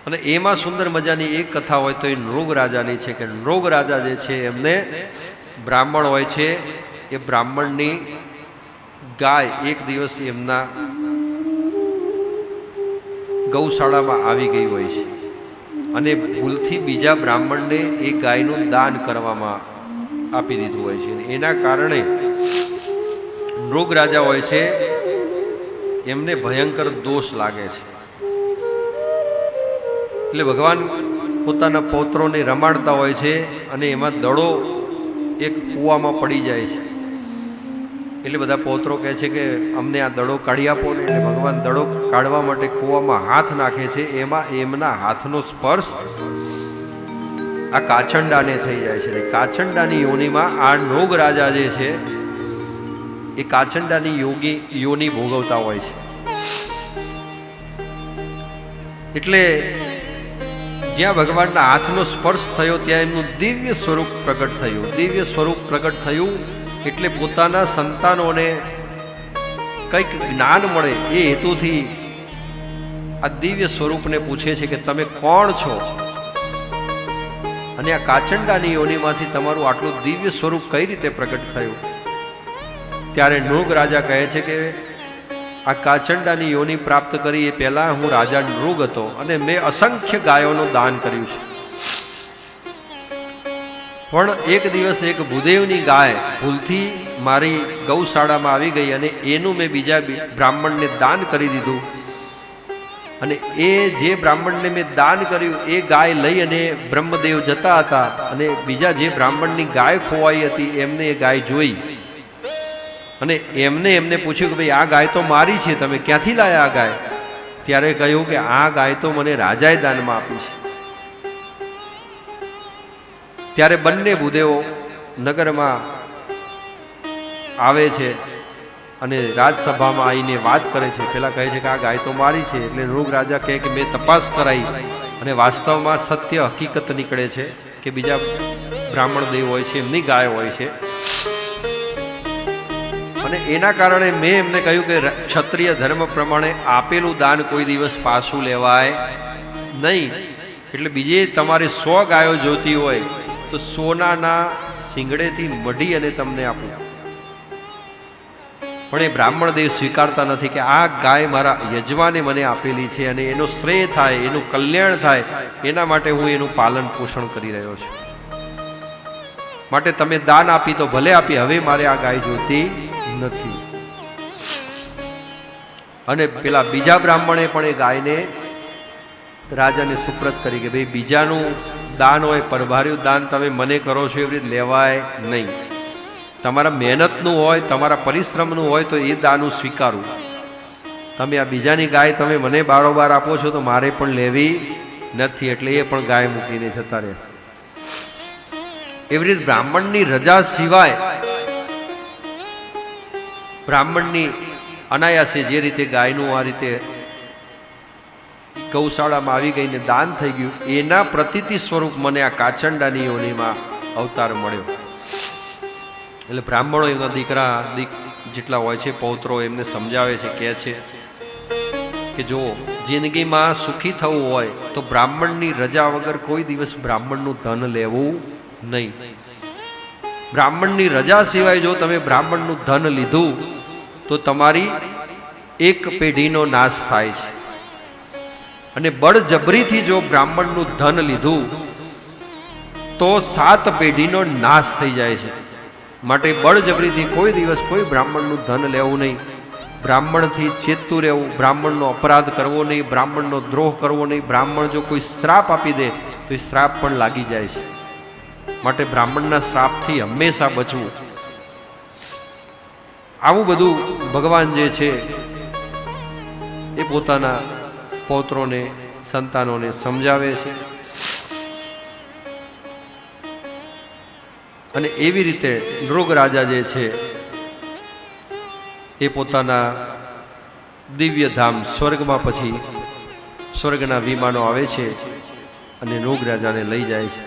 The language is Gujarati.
અને એમાં સુંદર મજાની એક કથા હોય તો એ નૃગ રાજાની છે કે નૃગ રાજા જે છે એમને બ્રાહ્મણ હોય છે, એ બ્રાહ્મણની ગાય એક દિવસ એમના ગૌશાળામાં આવી ગઈ હોય છે અને ભૂલથી બીજા બ્રાહ્મણને એ ગાયનું દાન કરવામાં આપી દીધું હોય છે. એના કારણે નૃગ રાજા હોય છે એમને ભયંકર દોષ લાગે છે. એટલે ભગવાન પોતાના પૌત્રોને રમાડતા હોય છે અને એમાં દડો એક કૂવામાં પડી જાય છે. એટલે બધા પૌત્રો કહે છે કે અમને આ દડો કાઢી આપો ને. એટલે ભગવાન દડો કાઢવા માટે કૂવામાં હાથ નાખે છે, એમાં એમના હાથનો સ્પર્શ આ કાછંડાને થઈ જાય છે. કાછંડાની યોનિમાં આ નૃગ રાજા જે છે એ કાછંડાની યોની ભોગવતા હોય છે. એટલે જ્યાં ભગવાનના હાથનો સ્પર્શ થયો ત્યાં એમનું દિવ્ય સ્વરૂપ પ્રગટ થયું. દિવ્ય સ્વરૂપ પ્રગટ થયું એટલે પોતાના સંતાનોને કંઈક જ્ઞાન મળે એ હેતુથી આ દિવ્ય સ્વરૂપને પૂછે છે કે તમે કોણ છો અને આ કાચંડાની યોનિમાંથી તમારું આટલું દિવ્ય સ્વરૂપ કઈ રીતે પ્રગટ થયું. ત્યારે નૃગ રાજા કહે છે કે આ કાચંડાની યોની પ્રાપ્ત કરી એ પહેલા હું રાજા નૃગ હતો અને મેં અસંખ્ય ગાયોનું દાન કર્યું છે. પણ એક દિવસ એક ભૂદેવની ગાય ભૂલથી મારી ગૌશાળામાં આવી ગઈ અને એનું મેં બીજા બ્રાહ્મણને દાન કરી દીધું. અને એ જે બ્રાહ્મણને મેં દાન કર્યું એ ગાય લઈ અને બ્રહ્મદેવ જતા હતા અને બીજા જે બ્રાહ્મણની ગાય ખોવાઈ હતી એમને એ ગાય જોઈ અને એમને પૂછ્યું કે ભાઈ આ ગાય તો મારી છે, તમે ક્યાંથી લાયા આ ગાય? ત્યારે કહ્યું કે આ ગાય તો મને રાજાએ દાનમાં આપી છે. ત્યારે બંને ભૂદેવો નગરમાં આવે છે અને રાજસભામાં આવીને વાત કરે છે. પેલા કહે છે કે આ ગાય તો મારી છે. એટલે નૃગ રાજા કહે કે મેં તપાસ કરાઈ અને વાસ્તવમાં સત્ય હકીકત નીકળે છે કે બીજા બ્રાહ્મણ દેવ હોય છે એમની ગાય હોય છે. અને એના કારણે મેં એમને કહ્યું કે ક્ષત્રિય ધર્મ પ્રમાણે આપેલું દાન કોઈ દિવસ પાછું લેવાય નહીં. એટલે બીજે તમારે 100 ગાયો જોતી હોય તો સોનાના શિંગડેથી મઢી અને તમને આપું. પણ એ બ્રાહ્મણ દેવ સ્વીકારતા નથી કે આ ગાય મારા યજમાને મને આપેલી છે અને એનો શ્રેય થાય, એનું કલ્યાણ થાય એના માટે હું એનું પાલન પોષણ કરી રહ્યો છું. માટે તમે દાન આપી તો ભલે આપી, હવે મારે આ ગાય જોતી નથી. અને પેલા બીજા બ્રાહ્મણે પણ એ ગાયને રાજાને સુપ્રત કરી કે ભાઈ બીજાનું દાન હોય, પરભાર્યું દાન તમે મને કરો છો એવી રીતે લેવાય નહીં. તમારા મહેનતનું હોય, તમારા પરિશ્રમનું હોય તો એ દાન હું સ્વીકારું. તમે આ બીજાની ગાય તમે મને બારોબાર આપો છો તો મારે પણ લેવી નથી. એટલે એ પણ ગાય મૂકીને જતા રહેશે. એવી રીતે બ્રાહ્મણની રજા સિવાય બ્રાહ્મણની અનાયાસે જે રીતે ગાયનું આ રીતે ગૌશાળામાં આવી ગઈને દાન થઈ ગયું એના પ્રતીતિ સ્વરૂપ મને આ કાચંડાની યોનિમાં અવતાર મળ્યો. એટલે બ્રાહ્મણો એમના દીકરા જેટલા હોય છે પૌત્રો એમને સમજાવે છે, કહે છે કે જો જિંદગીમાં સુખી થવું હોય તો બ્રાહ્મણની રજા વગર કોઈ દિવસ બ્રાહ્મણનું ધન લેવું નહીં. બ્રાહ્મણની રજા સિવાય જો તમે બ્રાહ્મણનું ધન લીધું તો તમારી એક પેઢીનો નાશ થાય છે. અને બળજબરીથી જો બ્રાહ્મણનું ધન લીધું તો 7 પેઢીનો નાશ થઈ જાય છે. માટે બળજબરીથી કોઈ દિવસ કોઈ બ્રાહ્મણનું ધન લેવું નહીં. બ્રાહ્મણથી ચેતતું રહેવું, બ્રાહ્મણનો અપરાધ કરવો નહીં, બ્રાહ્મણનો દ્રોહ કરવો નહીં. બ્રાહ્મણ જો કોઈ શ્રાપ આપી દે તો એ શ્રાપ પણ લાગી જાય છે. માટે બ્રાહ્મણના શ્રાપથી હંમેશા બચવું. આવું બધું ભગવાન જે છે એ પોતાના પૌત્રોને સંતાનોને સમજાવે છે. અને એવી રીતે નૃગ રાજા જે છે એ પોતાના દિવ્ય ધામ સ્વર્ગમાં પછી સ્વર્ગના વિમાનો આવે છે અને નૃગ રાજાને લઈ જાય છે.